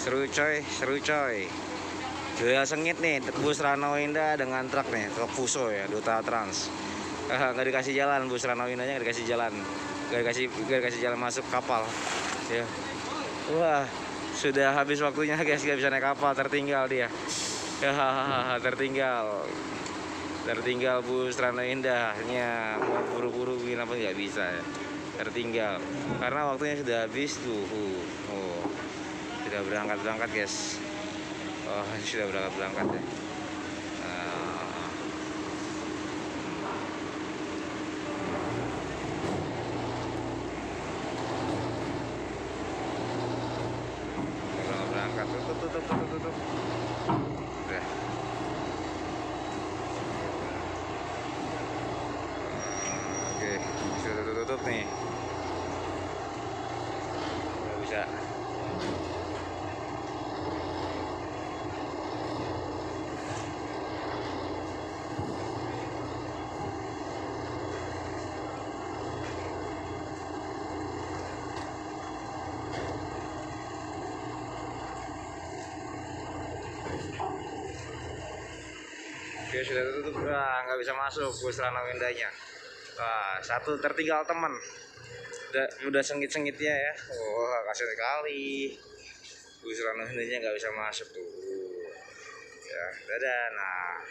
seru coy. Udah sengit nih bus Rano Indah dengan truk nih, truk Fuso ya, Duta Trans. Nggak dikasih jalan, bus Rano Indahnya nggak dikasih jalan, nggak dikasih jalan masuk kapal. Ya, wah sudah habis waktunya guys, nggak bisa naik kapal, tertinggal dia. Ya, tertinggal bus Rano Indahnya, mau buru-buru bikin apa nggak bisa ya, tertinggal karena waktunya sudah habis tuh. Oh, sudah berangkat guys. Oh, sudah berangkat ya. Berangkat tutup. Udah. Oke, sudah tutup nih. Nggak bisa. Oke, sudah tutup. Wah, nggak bisa masuk bus Rano Indahnya. Wah, satu tertinggal teman. Udah sengit-sengitnya ya. Wah, kasihan sekali. Bus Rano Indahnya nggak bisa masuk tuh. Ya, dadah. Nah.